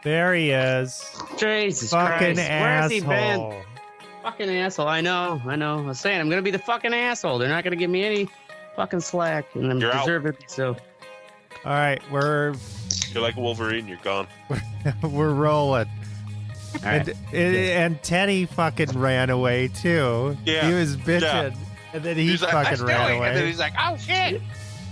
There he is. Jesus Fucking Christ. Where's he been? asshole. Fucking asshole. I know. I was saying, I'm going to be the fucking asshole. They're not going to give me any fucking slack. And I You're out. deserve it. So, All right, we're like Wolverine. You're gone. we're rolling. all right. And Teddy fucking ran away too. Yeah. He was bitching, and then he He's like, fucking "Let's do ran it." away. And then he's like, oh shit.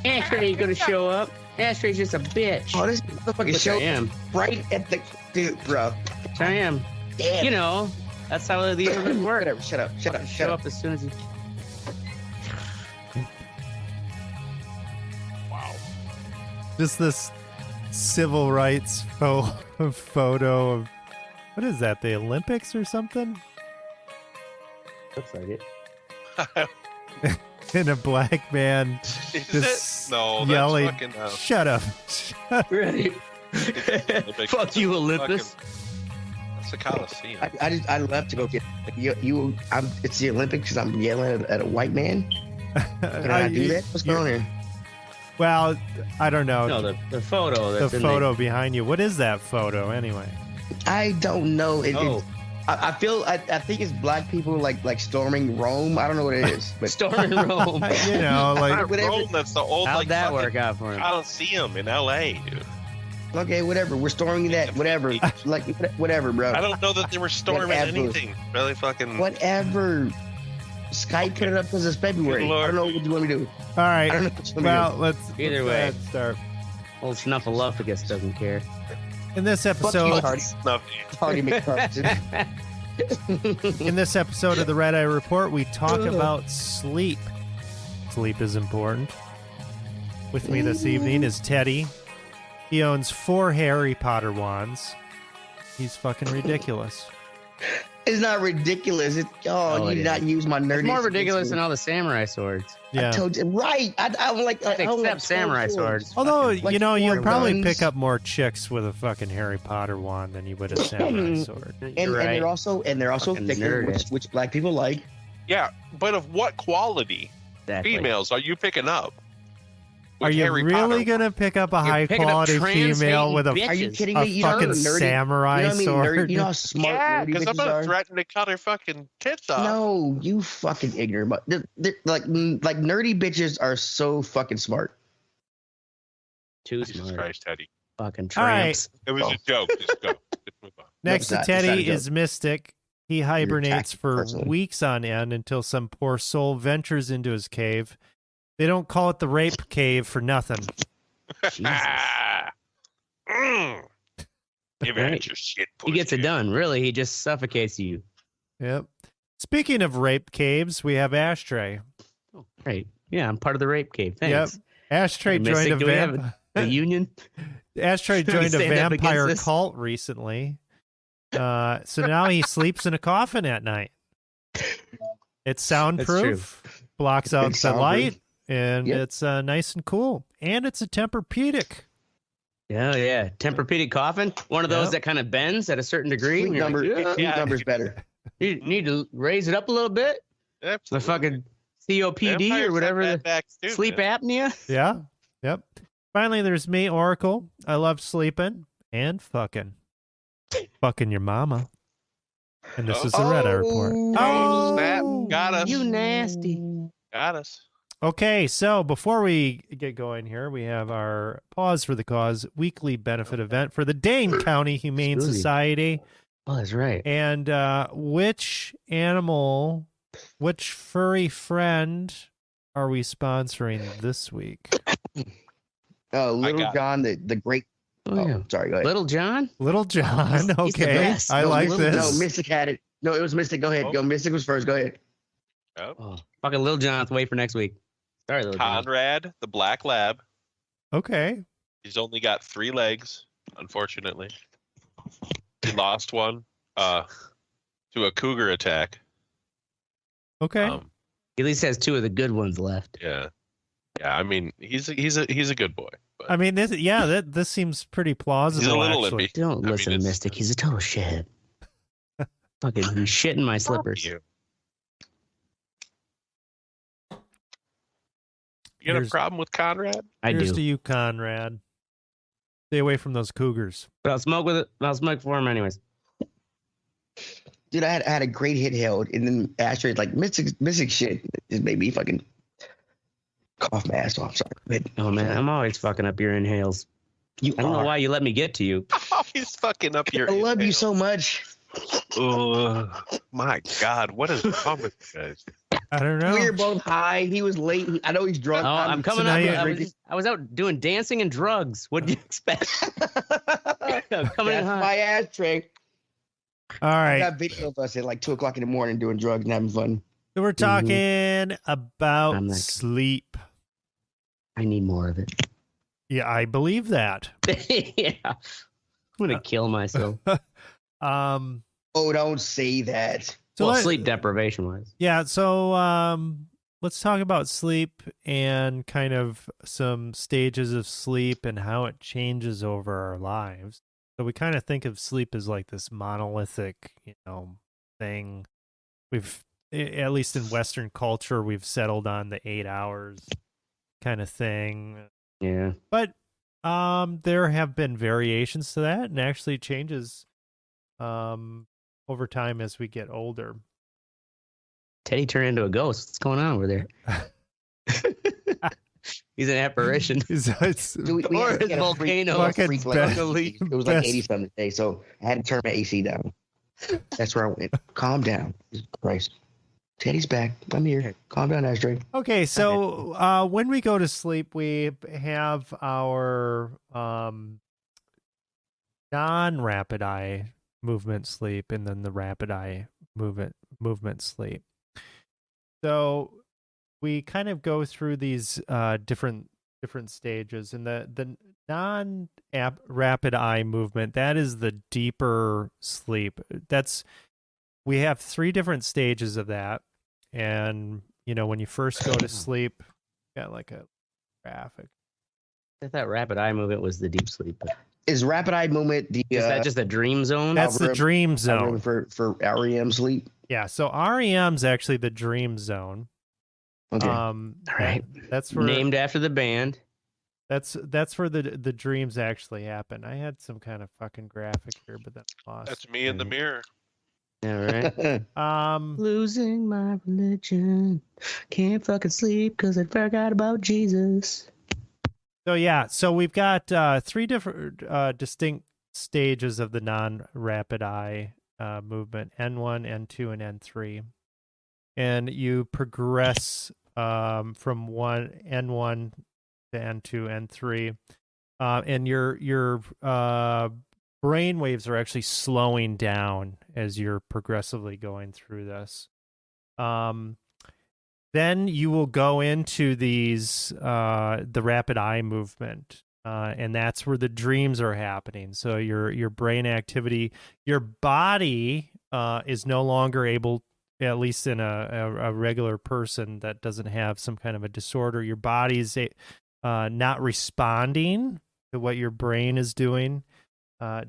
Ashtray going to show up. Ashtray's just a bitch. Oh, this motherfucking Which I show am. right at the dude, bro. Which I am. Damn. You know, that's how the internet works. Whatever. Shut up. Shut up. Shut Show up. up as soon as you. Wow. Just this civil rights photo of what is that? The Olympics or something? Looks like it. And a black man Is just it? No, yelling, that's fucking. "Shut up!" Right. Olympics. Fuck you, Olympus. That's a Coliseum. I left to go get you. It's the Olympics because I'm yelling at a white man. Can I do that? What's going on here? Well, I don't know. No, the photo. the That's in photo behind you. What is that photo anyway? I don't know. Oh. I think it's black people like storming Rome. I don't know what it is. But Storming Rome. You know, like whatever. Rome, that's the old How'd like that fucking work out for him? Coliseum in LA, dude. okay, whatever. We're storming that. Whatever. Like whatever, bro. I don't know that they were storming Whatever. anything. Really fucking. Whatever. Skype put it up because it's February. Good Lord. I don't know what you want me to do. all I right. don't know what you want me Well, Either let's way. go ahead and start. Old Snuffleupagus doesn't care. In this Fuck you, episode, Hardy. Snuffy. Hardy McCarthy. in this episode of the Red Eye Report, we talk about sleep. Sleep is important. With me this evening is Teddy. He owns 4 Harry Potter wands. He's fucking ridiculous. It's not ridiculous. No, You it did not isn't. use my nerd. It's more ridiculous than all the samurai swords. Yeah. I told you right. I'm like Except samurai swords. Although, Like you know, you'd four probably guns. pick up more chicks with a fucking Harry Potter wand than you would a samurai sword. And, You're right. and they're also Fucking thicker, nerd. which black people like. Yeah, but of what quality Exactly. females are you picking up? With Are you Harry really Potter? gonna pick up a You're high picking up quality female trans-hating with a, bitches. Are you kidding a me? You know how fucking nerdy, samurai you know what I mean? sword? Nerdy, you know how smart Yeah, nerdy because I'm bitches not are? threatening to cut her fucking tits off. No, you fucking ignorant. But like nerdy bitches are so fucking smart. Too Jesus smart. Christ, Teddy. Fucking All right. tramps. It was Oh. a joke. Just go. Just move on. Next to it's not a Teddy joke. is Mystic. He hibernates attacking for personally. weeks on end until some poor soul ventures into his cave. They don't call it the rape cave for nothing. Mm. Give Right. it your shit. He gets it pussy. done. Really, he just suffocates you. Yep. Speaking of rape caves, we have Ashtray. Oh, great. Yeah, I'm part of the rape cave. Thanks. Ashtray Hey, joined Mystic, a do we have The union. Ashtray We joined a stand up vampire against this? cult recently. So now he sleeps in a coffin at night. It's soundproof, blocks out Big the soundproof. light, and Yep. it's nice and cool. And it's a Tempur-Pedic. Yeah, yeah. Tempur-Pedic coffin. One of those Yep. that kind of bends at a certain degree. Sleep and you're number, like, "Yeah." sleep number's better. You need to raise it up a little bit. The Absolutely. fucking COPD Vampires or have whatever. bad The backs too, sleep man. apnea. Yeah. Yep. Finally, there's me, Oracle. I love sleeping and fucking. Fucking your mama. And this is the Red Eye Report. Oh, snap. Got us. You nasty. Got us. Okay, so before we get going here, we have our Pause for the Cause weekly benefit event for the Dane County Humane Smoothie. Society. Oh, that's right. And which furry friend are we sponsoring this week? Little got it. John, the great. Oh, yeah. Sorry, go ahead. Little John. Little John. He's the Okay, best. I No, like Little- this. No, Mystic had it. No, it was Mystic. Go ahead. Oh. Go. Mystic was first. Go ahead. Oh, fucking Little John. Wait for next week. Sorry, Little John. Conrad, the black lab. Okay. He's only got 3 legs, unfortunately. He lost one to a cougar attack. Okay. He at least has 2 of the good ones left. Yeah. Yeah, I mean, he's a good boy. But I mean, this seems pretty plausible. he's a little actually. limpy. Don't I mean, listen to it's- Mystic. He's a total shithead. Fucking he's shitting my slippers. You. You got a Here's- problem with Conrad? I Here's do. to you, Conrad. Stay away from those cougars. But I'll smoke with it. I'll smoke for him anyways. Dude, I had a great hit held, and then Ashtray like missing shit. It made me fucking cough my ass off. Sorry. But Oh man, I'm always fucking up your inhales. you I don't know are. why you let me get to you. Oh, he's fucking up your. I love you so much. Oh my God, what is wrong with you guys? I don't know. We were both high. He was late. I know he's drunk. Oh, I'm coming now up. you- I was out doing dancing and drugs. What do you expect? I'm coming in That's hot. my Ashtray. All I right. got video of us at like 2:00 in the morning doing drugs and having fun. So we're talking about I'm like- sleep. I need more of it. Yeah, I believe that. Yeah. I'm gonna kill myself. Um, Oh, don't say that. so Well, let- sleep deprivation wise. Yeah, so let's talk about sleep and kind of some stages of sleep and how it changes over our lives. So we kind of think of sleep as like this monolithic, thing. We've, at least in Western culture, we've settled on the 8 hours kind of thing. Yeah. But there have been variations to that and actually changes over time as we get older. Teddy turned into a ghost. What's going on over there? He's an apparition. It's- So we Or had his a volcano. Fucking freak best- it was like best- 80 something today, so I had to turn my AC down. That's where I went. Calm down. Christ. Teddy's back. I'm here. Calm down, Ashtray. Okay, so when we go to sleep, we have our non-rapid eye movement sleep, and then the rapid eye movement sleep. So we kind of go through these different stages, and the non-rapid eye movement, that is the deeper sleep. We have 3 different stages of that. And, when you first go to sleep, got like a graphic. I thought rapid eye movement was the deep sleep. But Is rapid eye movement the is that just a dream zone? That's the algorithm- dream algorithm zone. for REM sleep? Yeah, so REM's actually the dream zone. Okay. All right. That's where Named after the band. that's where the dreams actually happen. I had some kind of fucking graphic here, but that's lost. That's me in the mirror. All right. Um, Losing my religion. Can't fucking sleep because I forgot about Jesus. So yeah, so we've got 3 different distinct stages of the non-rapid eye movement: N1, N2, and N3. And you progress from N1 to N2, N3, and your brain waves are actually slowing down as you're progressively going through this. Then you will go into these the rapid eye movement, and that's where the dreams are happening. So your brain activity, your body is no longer able, at least in a regular person that doesn't have some kind of a disorder, your body's not responding to what your brain is doing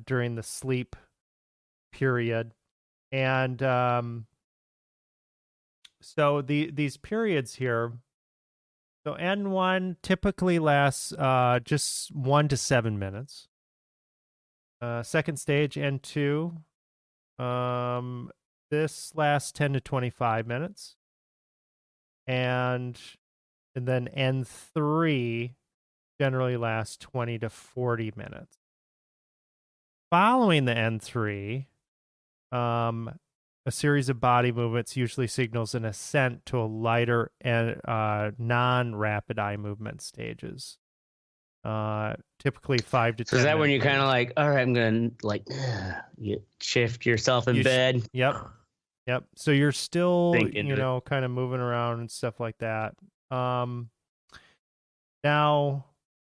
during the sleep period. And so these periods here, so N1 typically lasts just 1 to 7 minutes. Second stage, N2, this lasts 10 to 25 minutes. And then N3 generally lasts 20 to 40 minutes. Following the N3, a series of body movements usually signals an ascent to a lighter and non-rapid eye movement stages. Typically 5 to 10. So is that when minutes. you're kind of like, all right, I'm going to you shift yourself in You sh- bed? Yep. So you're still, Think into it. kind of moving around and stuff like that. Now,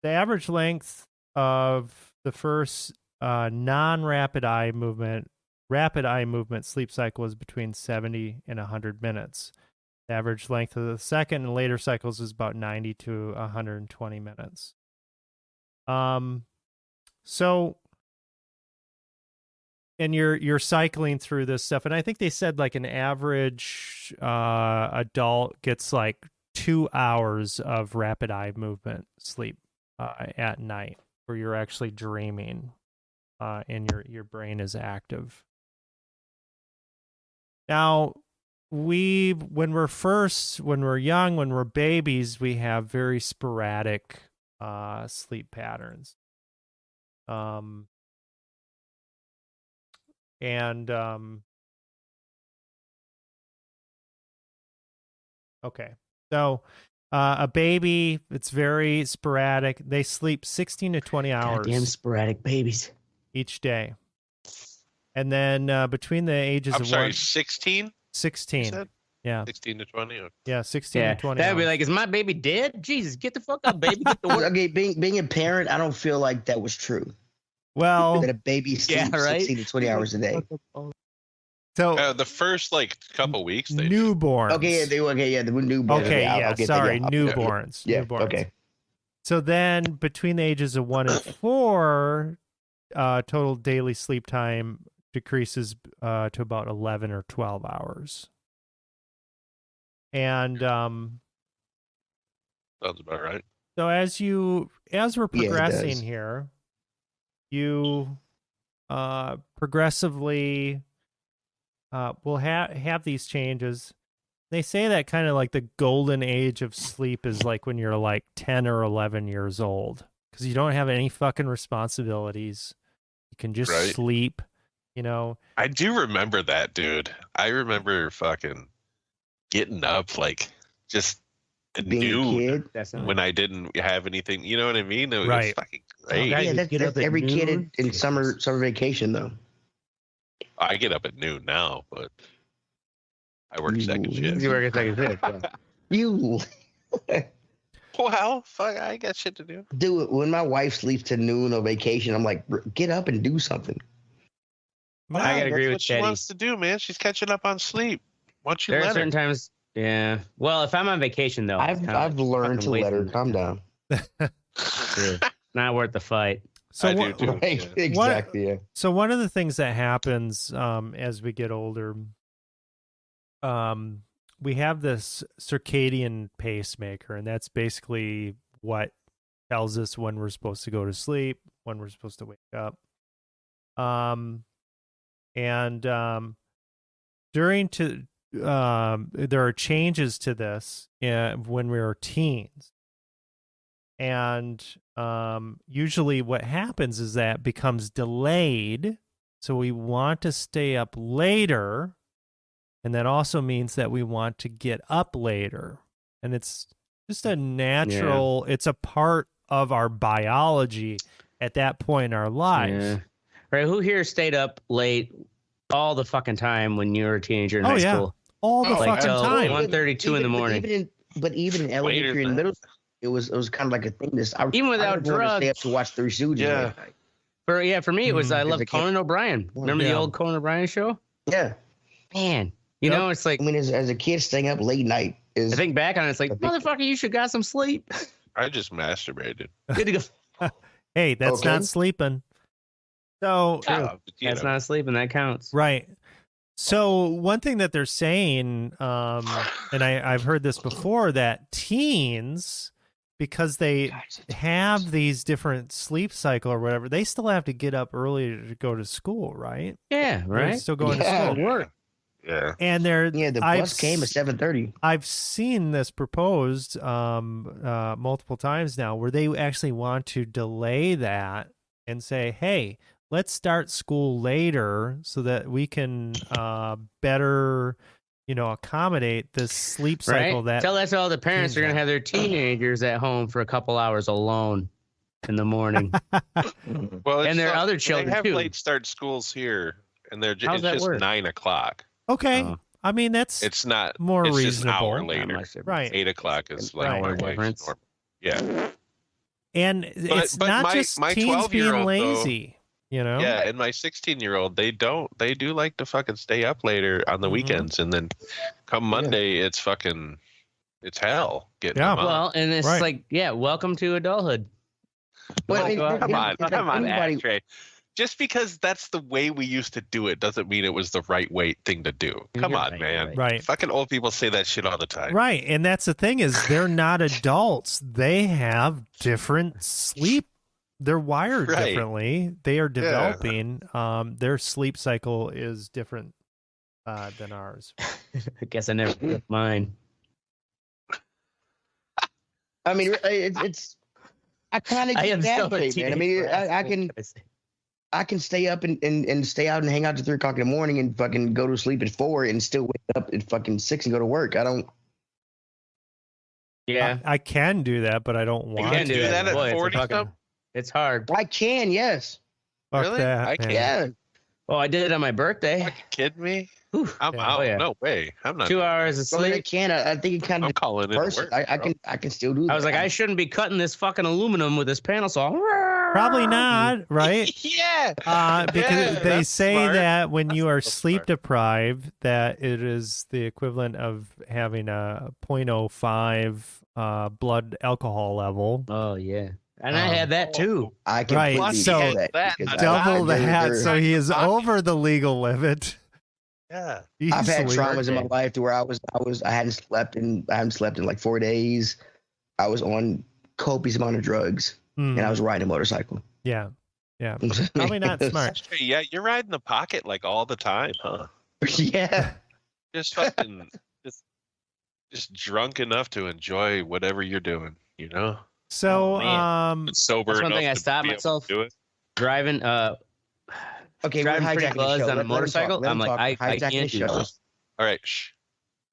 the average length of the first non-rapid eye movement, rapid eye movement sleep cycle is between 70 and 100 minutes. The average length of the second and later cycles is about 90 to 120 minutes. So, and you're cycling through this stuff, and I think they said like an average adult gets like 2 hours of rapid eye movement sleep at night. where you're actually dreaming, and your brain is active. Now, when we're young, when we're babies, we have very sporadic sleep patterns. Okay. So, a baby, it's very sporadic. They sleep 16 to 20 hours Goddamn sporadic babies. each day. And then between the ages I'm of sorry, 16. 16? 16. You said? Yeah. 16 to 20? Okay. Yeah, 16 Yeah, to 20 that'd be hours. like, is my baby dead? Jesus, get the fuck up, baby. Get to work. Okay, being a parent, I don't feel like that was true. Well, That a baby sleeps Yeah, right? 16 to 20 hours a day. so The first couple weeks they newborns. Okay, the newborns. Okay, I'll get that, sorry, yeah. newborns. Yeah, Newborns. okay. So then between the ages of 1 and 4, total daily sleep time decreases to about 11 or 12 hours. And sounds about right. so as we're Yeah, it progressing does. here, you progressively will have these changes. They say that kind of like the golden age of sleep is like when you're like 10 or 11 years old, because you don't have any fucking responsibilities. You can just Right. sleep, you know. I do remember that, dude. I remember fucking getting up like just at Being a noon kid. That's not when I didn't have anything. You know what I mean? It was Right. fucking great. guys, Yeah, you that's, get up that's at every kid noon? in summer vacation though. I get up at noon now, but I work second You- shift. You work a second shift. Yeah. You Well, fuck, I ain't got shit to do. do it when my wife sleeps to noon on vacation. I'm like, get up and do something. I gotta That's agree what with she Teddy. wants to do, man. She's catching up on sleep. Why don't you There are let her? certain times. Yeah. Well, if I'm on vacation though, it's kinda I've like learned to fucking let her wasting calm time. down. Not worth the fight. So I do what, too. Right, Yeah. exactly. Yeah. So one of the things that happens as we get older, we have this circadian pacemaker, and that's basically what tells us when we're supposed to go to sleep, when we're supposed to wake up. There are changes to this when we were teens. And usually what happens is that becomes delayed. So we want to stay up later. And that also means that we want to get up later. And it's just a natural, it's a part of our biology at that point in our lives. Yeah. Right. Who here stayed up late all the fucking time when you were a teenager in Oh, high yeah. school? All the Oh, fucking like till time. 1:32 in the morning. But even in elementary Later and than- middle school, it was kind of like a thing. Even without stay up drugs. to watch Three Stooges. Yeah. late night. For me, it was I As loved a kid. Conan O'Brien. Remember Yeah. the old Conan O'Brien show? Yeah. Man, you Yep. know, it's like I mean, as a kid, staying up late night is. I think back on it, it's like, I think- motherfucker, you should got some sleep. I just masturbated. Good to go. Hey, that's Okay. not sleeping. So, But, you That's know, not sleeping. That counts. right. So one thing that they're saying, and I've heard this before, that teens, because they have these different sleep cycle or whatever, they still have to get up early to go to school, right? Yeah, They're right. still going Yeah. to school. Work. Yeah. And they're Yeah, the I've bus came at 7:30. I've seen this proposed multiple times now, where they actually want to delay that and say, "Hey, let's start school later so that we can better, accommodate this sleep cycle." Right. That Tell that to all the parents teens are going to have. have their teenagers at home for a couple hours alone in the morning. Well, And there are not- other children, They have too. late start schools here, and How's it's that just work? 9:00. Okay, Oh. I mean that's It's not more it's just an hour reasonable, later. Not much difference. right? 8:00 is like Right. my Hour wife's difference. normal. Yeah. And it's but not my- just my teens being 12-year-old, though- lazy, Yeah, and my 16-year-old, they do like to fucking stay up later on the Mhm. weekends, and then come Monday, it's hell getting Yeah. them up. Well, and it's Right. like, yeah, welcome to adulthood. Well, I mean, Come Come on, it's like come on, anybody- Ashtray. Just because that's the way we used to do it doesn't mean it was the right thing to do. Come You're on, right, man. you're Right. Fucking old people say that shit all the time. Right. And that's the thing is they're not adults. They have different sleep they're wired Right. differently. They are developing. Their sleep cycle is different than ours. I guess I never took mine. I mean, it's. I kind of I am get still that a shape, man. I mean, teenager. I can stay up and stay out and hang out to 3 o'clock in the morning and fucking go to sleep at 4 and still wake up at fucking 6 and go to work. I don't. Yeah, I can do that, but I don't want you can to. do that. at Boy, it's a 40 fucking- something? It's hard. I can, yes. Fuck Really? that, I man. can't. Yeah. Oh, I did it on my birthday. Fucking kidding me? Whew. I'm Yeah. out. Oh, yeah. No way. I'm not. 2 hours of Well, I sleep. can. I think it kind I'm of calling it. person. I can still do that. I was like, I shouldn't be cutting this fucking aluminum with this panel saw. Probably not, right? yeah. Because Yeah, they that's say smart. that when you are so sleep smart. deprived, that it is the equivalent of having a 0.05 blood alcohol level. Oh yeah, and I had that too. I can Right, completely so get that. because Double I- that, there- so he is over the legal limit. Yeah. I've had Easily. traumas in my life to where I hadn't slept in like 4 days. I was on copious amount of drugs Mm, and I was riding a motorcycle. yeah, probably not smart. Hey, yeah, you're riding the pocket like all the time, huh? Yeah. Just fucking, just drunk enough to enjoy whatever you're doing. You know, So, Oh, man. but sober That's one enough thing I to stopped be able to myself do it. Driving, Okay, driving we're pretty hijacking the buzzed show. on a Let him motorcycle. talk. Let I'm him like, talk. I Hijacking can't the do show. this. All right, shh.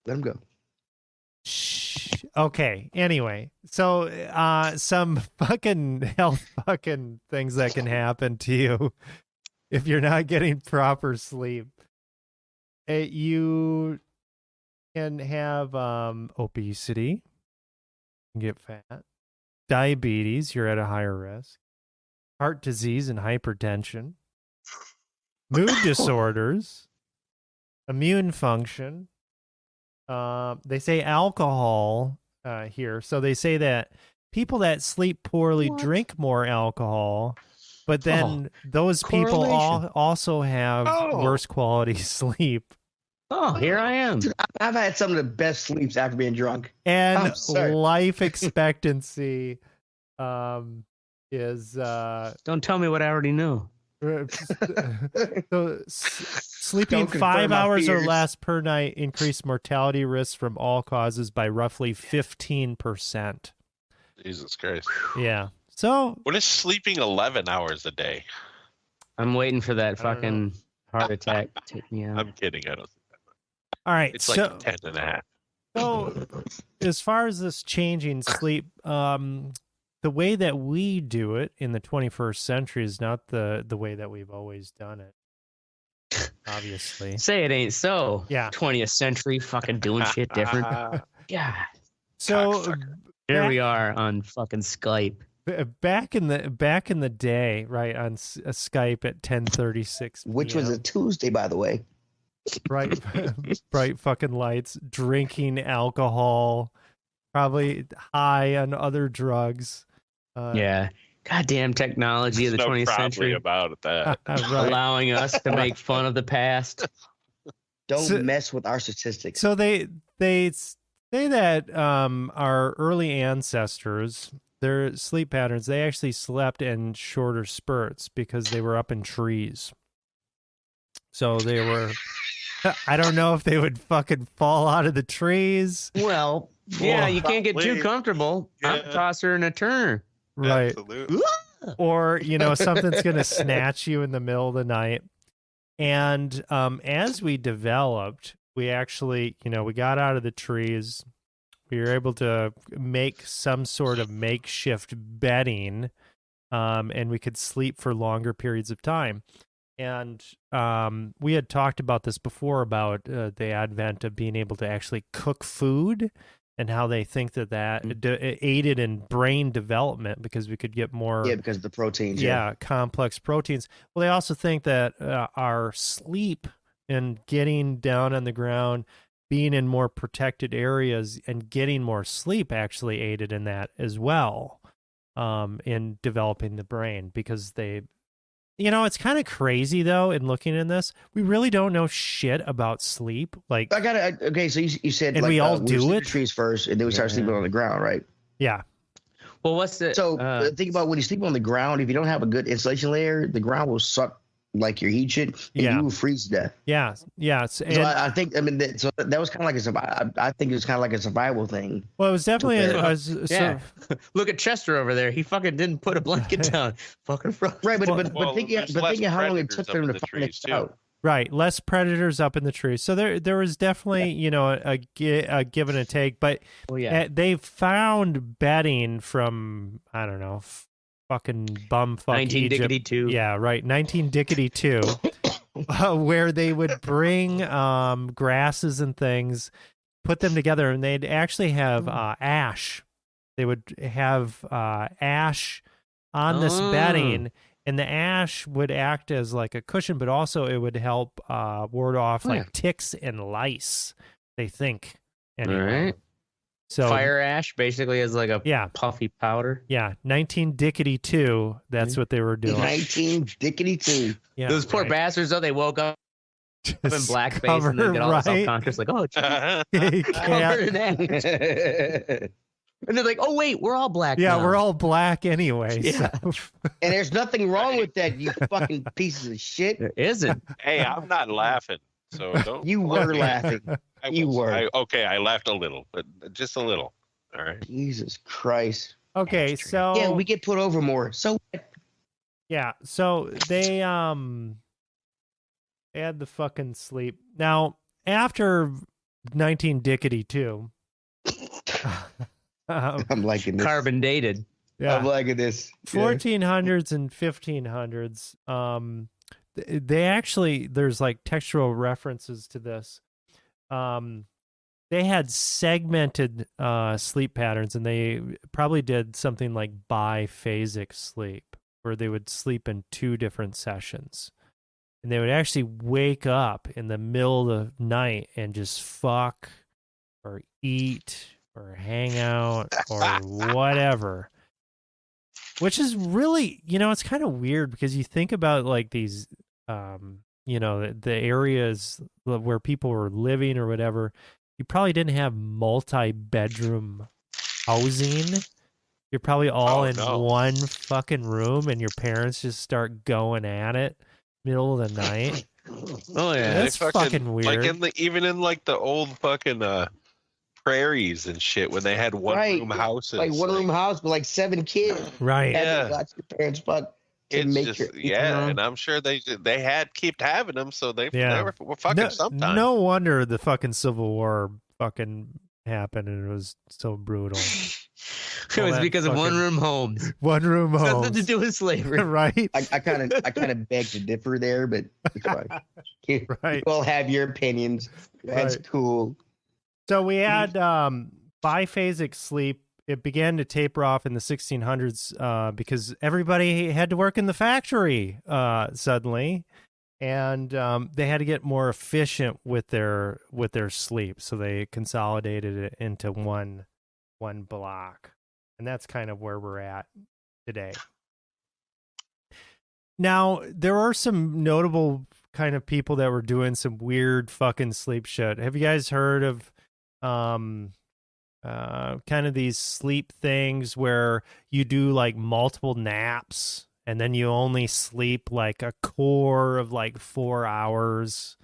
Let him go. Shh. Okay. Anyway, so some fucking health fucking things that can happen to you if you're not getting proper sleep. You can have obesity, you can get fat, diabetes, you're at a higher risk, heart disease and hypertension, mood disorders, immune function. They say alcohol here. So they say that people that sleep poorly What? drink more alcohol, but then those people correlation. also have Oh. worse quality sleep. Oh, here I am. Dude, I've had some of the best sleeps after being drunk. And I'm sorry. life expectancy is Don't tell me what I already know. so sleeping Don't confirm 5 my hours or fears. less per night increased mortality risks from all causes by roughly 15%. Jesus Christ. Yeah. So What is sleeping 11 hours a day? I'm waiting for that I don't fucking heart attack to take me out. I'm kidding. I don't. all right. It's so like 10 and a half. so as far as this changing sleep, the way that we do it in the 21st century is not the way that we've always done it. Obviously. Say it ain't so. Yeah. 20th century fucking doing shit different. God. So Cocksucker. Here we are on fucking Skype. back in the day, right, on Skype at 10:36, Which was a Tuesday, by the way. bright bright fucking lights, drinking alcohol, probably high on other drugs. Yeah. Goddamn technology of the No 20th proudly century about that. right. allowing us to make fun of the past. Don't So- mess with our statistics. So they say that our early ancestors, their sleep patterns, they actually slept in shorter spurts because they were up in trees. So they were, I don't know if they would fucking fall out of the trees. Well, yeah, you can't get too Probably. comfortable. I'm a Yeah. tosser and a turner. Right. Absolutely. Or, something's going to snatch you in the middle of the night. And as we developed, we actually, we got out of the trees. We were able to make some sort of makeshift bedding, and we could sleep for longer periods of time. And we had talked about this before about the advent of being able to actually cook food and how they think that aided in brain development because we could get more Yeah, because of the proteins. complex proteins. Well, they also think that our sleep and getting down on the ground, being in more protected areas and getting more sleep actually aided in that as well, in developing the brain because they, it's kind of crazy though in looking in this. We really don't know shit about sleep. Like, Okay, so you said And like, we all we do sleep in it? trees first, and then we start Yeah. sleeping on the ground, right? yeah, Well, what's the So think about when you sleep on the ground. If you don't have a good insulation layer, the ground will suck like your heat shit, and Yeah. you will freeze to death. Yeah. Yeah. So I think, I mean, that was kind of like a survival. I think it was kind of like a survival thing. Well, it was definitely yeah. Look at Chester over there. He fucking didn't put a blanket down. Fucking froze. Right, but Well, think there's less how long it predators took up them in to the find trees, it too. out. right. Less predators up in the trees. So there was definitely, you know, a give and a take, but Well, yeah. they found bedding from, I don't know, fucking bumfuck 19 Egypt. Dickety 2. Yeah, right. 19 Dickety 2, where they would bring grasses and things, put them together, and they'd actually have ash. They would have ash on this bedding, and the ash would act as like a cushion, but also it would help ward off like ticks and lice, they think. Anyway. All right. So Fire ash basically is like a yeah. puffy powder. Yeah, 19 Dickety 2. That's what they were doing. 19 Dickety 2. Yeah, Those poor right. bastards, though, they woke up in Just blackface and then get all right? self-conscious, like, oh, geez, You covered can't- in ash. And they're like, oh, wait, we're all black yeah, now. we're all black anyway. Yeah. So. And there's nothing wrong with that, you fucking pieces of shit. There isn't. Hey, I'm not laughing, so don't. You were laughing. I you was- were. Okay, I laughed a little, but just a little. All right. Jesus Christ. Okay, so Yeah, we get put over more. So yeah, so they had the fucking sleep. Now, after 19 Dickety 2, I'm liking this. Carbon dated. yeah, I'm liking this. 1400s and 1500s, they actually, there's like textual references to this. They had segmented sleep patterns, and they probably did something like biphasic sleep, where they would sleep in 2 different sessions. And they would actually wake up in the middle of the night and just fuck or eat or hang out or whatever. Which is really, you know, it's kind of weird because you think about like these, you know, the areas where people were living or whatever. You probably didn't have multi-bedroom housing. You're probably all in one fucking room, and your parents just start going at it middle of the night. Oh, yeah. That's fucking weird. Like even in like the old fucking prairies and shit when they had one room houses. Like one room house with like 7 kids. Right. Yeah. Watch your parents fuck. To It's make just, your, and I'm sure they kept having them, so they were fucking no, sometime. No wonder the fucking Civil War fucking happened, and it was so brutal. It was because of one room homes. One room homes. Nothing to do with slavery. Right. I kind of beg to differ there, but it's fine. You all have your opinions. That's Right. cool. So we had biphasic sleep. It began to taper off in the 1600s because everybody had to work in the factory suddenly, and they had to get more efficient with their sleep. So they consolidated it into one block, and that's kind of where we're at today. Now, there are some notable kind of people that were doing some weird fucking sleep shit. Have you guys heard of kind of these sleep things where you do like multiple naps and then you only sleep like a core of like 4 hours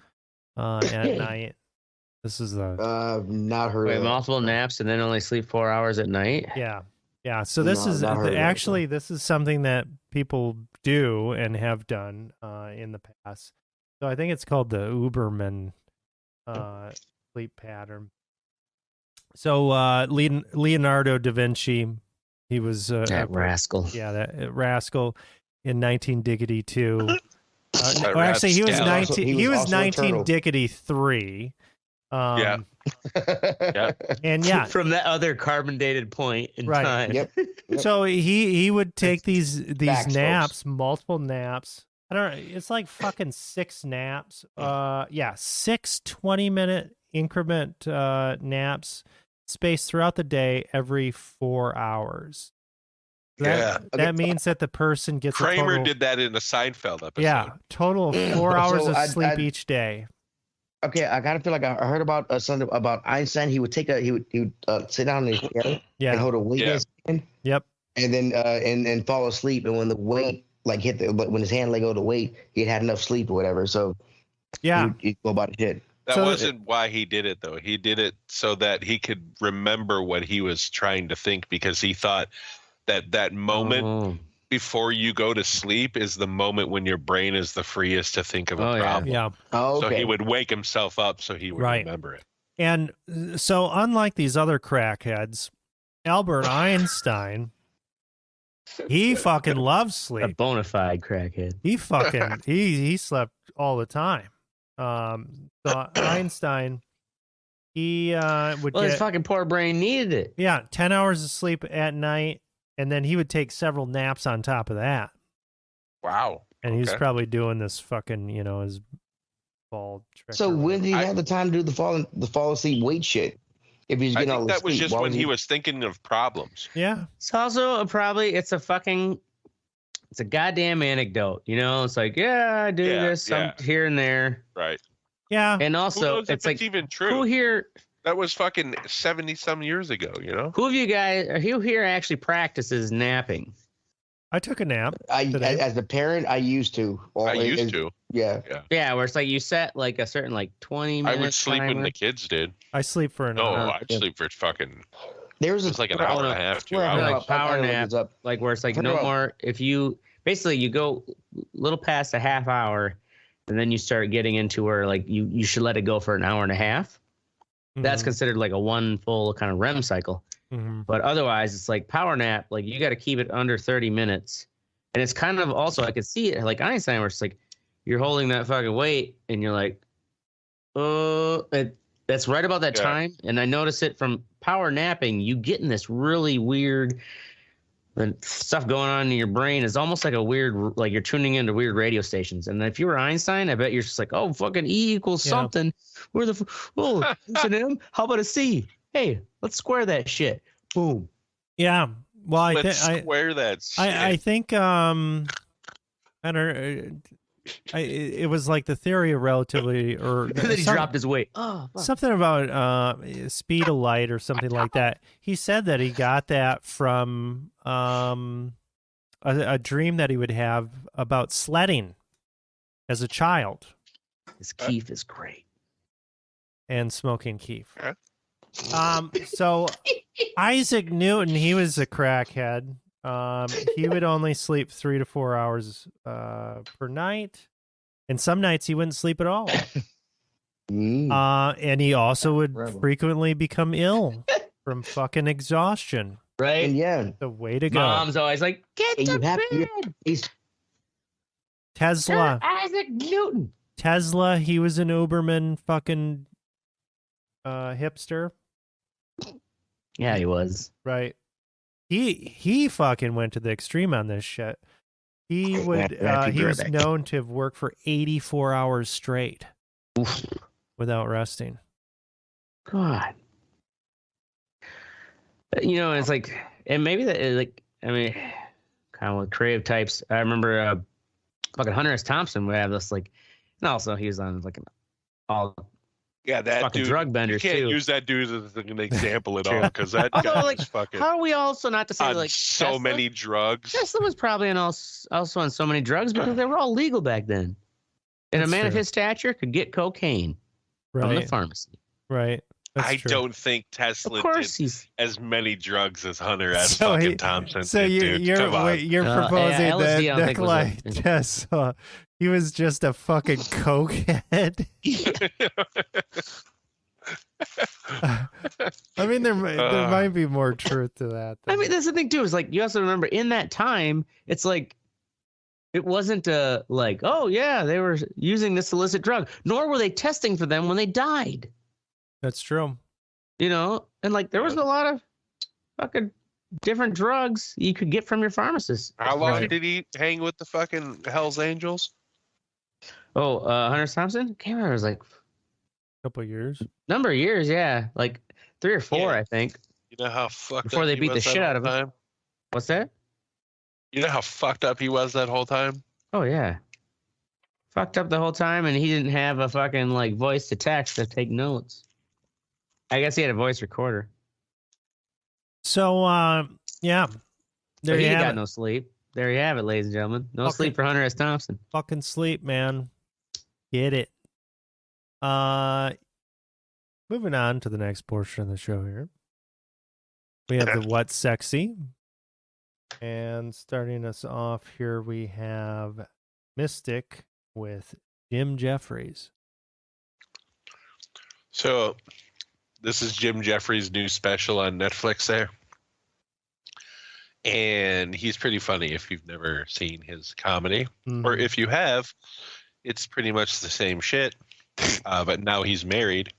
at night? This is not heard of multiple naps and then only sleep 4 hours at night. Yeah. So this is actually this is something that people do and have done in the past. So I think it's called the Uberman sleep pattern. So Leonardo da Vinci, he was that rascal. Yeah, that rascal in 19 Dickety 2. Actually, he was 19. He was also a 19 turtle. Dickety 3. Yeah. And yeah, From that other carbon dated point in Right. time. Yep. so he would take these Facts, naps, multiple naps. I don't know. It's like fucking 6 naps. 6 20-minute increment naps spaced throughout the day every 4 hours. That means that the person gets Kramer a total, did that in a Seinfeld episode. Yeah, total of 4 hours So of sleep I- each day. Okay, I kind of feel like I heard about something about Einstein. He would sit down in his chair and Yeah. hold a weight in his hand. Yep. and then and fall asleep. And when the weight like hit when his hand let go of the weight, he'd had enough sleep or whatever. So Yeah. he'd go about his shit. That So- wasn't why he did it, though. He did it so that he could remember what he was trying to think, because he thought that moment Oh. before you go to sleep is the moment when your brain is the freest to think of a Oh, yeah. problem. Yeah. Oh, So okay. he would wake himself up so he would Right. remember it. And so, unlike these other crackheads, Albert Einstein, he fucking loves A sleep. bona fide crackhead. He fucking he slept all the time. So Einstein, he would Well, his get fucking poor brain needed it. 10 hours of sleep at night, and then he would take several naps on top of that. Wow. And he's Okay. probably doing this fucking, his ball trick. So or when did he I- have the time to do the fall asleep weight shit? If he's I getting all think the that was sleep, just why when was he was thinking of problems. Yeah. It's also it's a goddamn anecdote. It's like, yeah, I do Yeah, this some here and there. Right. Yeah. And Who also, knows if it's like, even who true? here, That was fucking 70-some years ago, who of you guys, or who here actually practices napping? I took a nap. I today. as a parent, I used to. I used to. Yeah. Yeah, where it's like you set like a certain 20 I minutes. would sleep when timer. the kids did. I sleep for an No, hour. I'd sleep for fucking. There was It was like an Oh, hour no. and a half, 2 Well, hours. like I power look nap. this up. Like where it's like Turn no it off. more. If you basically you go a little past a half hour, and then you start getting into where like you should let it go for an hour and a half. That's Mhm. considered like a one full kind of REM cycle. Mhm. But otherwise, it's like power nap. Like you got to keep it under 30 minutes. And it's kind of also, I could see it like Einstein, where it's like you're holding that fucking weight and you're like, that's right about that Yeah. time. And I notice it from power napping, you get in this really weird stuff going on in your brain. Is almost like a weird, like you're tuning into weird radio stations. And if you were Einstein, I bet you're just like, oh, fucking E equals Yeah. something. Where it's an M? How about a C? Hey, let's square that shit. Boom. Yeah. Well, Let's square that shit. I think I don't. It was like the theory of relativity, or And then he dropped his weight. Oh, fuck. something about speed of light or something like that. He said that he got that from a dream that he would have about sledding as a child This Keef is great. and smoking keef. Okay. So Isaac Newton, he was a crackhead. He would only sleep 3 to 4 hours per night, and some nights he wouldn't sleep at all. And he also would Rebel. frequently become ill from fucking exhaustion. Right? And yeah, The way to go. Mom's always like, get And to you have bed. to- he's Tesla. Isaac Newton. Tesla, he was an Uberman fucking hipster, Yeah, he was. right? He fucking went to the extreme on this shit. He would he was known to have worked for 84 hours straight without resting. God. It's like, and maybe that is like, I mean, kind of with creative types. I remember fucking Hunter S. Thompson would have this like, and also he was on like all Yeah, that fucking dude. drug You benders can't too. use that dude as an example at True. all, because that Although, guy like, was fucking How are we also not to say on like so Tesla? many drugs. Tesla was probably also on so many drugs because they were all legal back then. And That's a man of true. his stature could get cocaine from the Right. pharmacy. Right. That's I true. don't think Of Tesla course, did he's as many drugs as Hunter S. So fucking he- Thompson So did, you, dude. you're Come on. wait, you're yeah, proposing LSD, I don't that think was Nikolai a- Tesla, he was just a fucking cokehead. I mean, there might be more truth to that. I than- mean, that's the thing too. Is like you also remember in that time, it's like it wasn't like, oh yeah, they were using this illicit drug, nor were they testing for them when they died. that's true. And like there was a lot of fucking different drugs you could get from your pharmacist. How long Right. did he hang with the fucking Hell's Angels? Oh, Hunter S. Thompson? Can't remember. It was like Couple years. number of years, yeah, like 3 or 4, Yeah. I think. You know how fucked Before up they he beat the was that shit out whole of him. time? What's that? You know how fucked up he was that whole time? Oh yeah, fucked up the whole time, and he didn't have a fucking like voice to text to take notes. I guess he had a voice recorder. So, yeah. There he you ain't have got it. no sleep. There you have it, ladies and gentlemen. No Okay. sleep for Hunter S. Thompson. Fucking sleep, man. Get it. Moving on to the next portion of the show here. We have the What's Sexy. And starting us off here, we have Mystic with Jim Jeffries. So, this is Jim Jeffries' new special on Netflix there. And he's pretty funny if you've never seen his comedy. Or if you have, it's pretty much the same shit. But now he's married.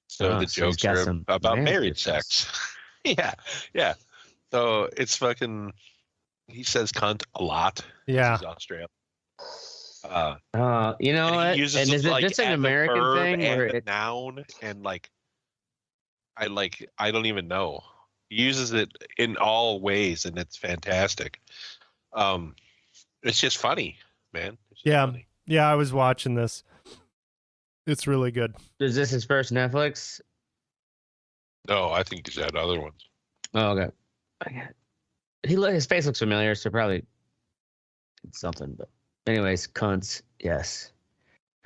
So the so he's jokes got are some about married marriages. sex. Yeah. So it's fucking, he says cunt a lot. Yeah. He's Australian. You know And what? he uses And is it like just an as a American verb thing? and Where a it, noun and I don't even know. He uses it in all ways and it's fantastic. It's just funny, man. It's just Yeah. funny. Yeah, I was watching this. It's really good. is this his first Netflix? No, I think he's had other ones. Oh, okay. His face looks familiar, so probably it's something. But anyways, cunts. Yes.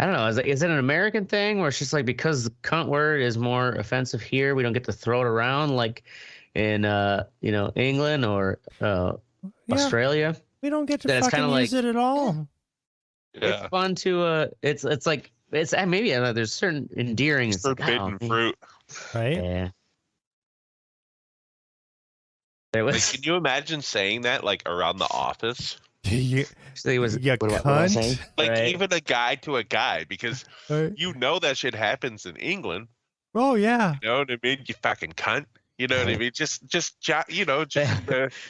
I don't know. Is it an American thing where it's just like because the cunt word is more offensive here, we don't get to throw it around like in England or Yeah, Australia? we don't get to That's fucking kinda use like- it at all. Yeah. It's fun to it's like it's maybe there's certain endearing. It's like, Forbidden oh, fruit. Right? yeah. There Like, was can you imagine saying that like around the office? you, actually was you What am I saying? cunt. Like Right. even a guy to a guy, because Right. you know that shit happens in England. Oh, yeah. You know what I mean? You fucking cunt. You know what I mean?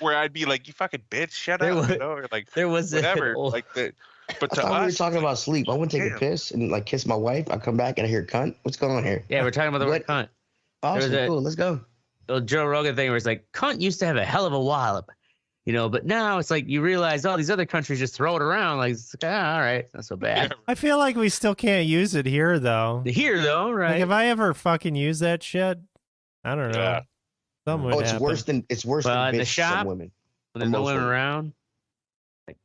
Where I'd be like, you fucking bitch, shut There up. was- You know, or like there was whatever. An Like the, but I to thought we were us, talking about sleep. I went to take a Damn. piss and like kiss my wife. I come back and I hear cunt. What's going on here? yeah, we're talking about the word What? cunt. Awesome, a- cool. Let's go. The Joe Rogan thing where it's like cunt used to have a hell of a wallop, but now it's like you realize all these other countries just throw it around like it's like, all right, not so bad. I feel like we still can't use it here, though. Here though, Like, right? if I ever fucking use that shit, I don't know. Yeah. Something would Oh, it's happen. worse than Well, in bitch the to some shop- women. when there's no most women women. around, like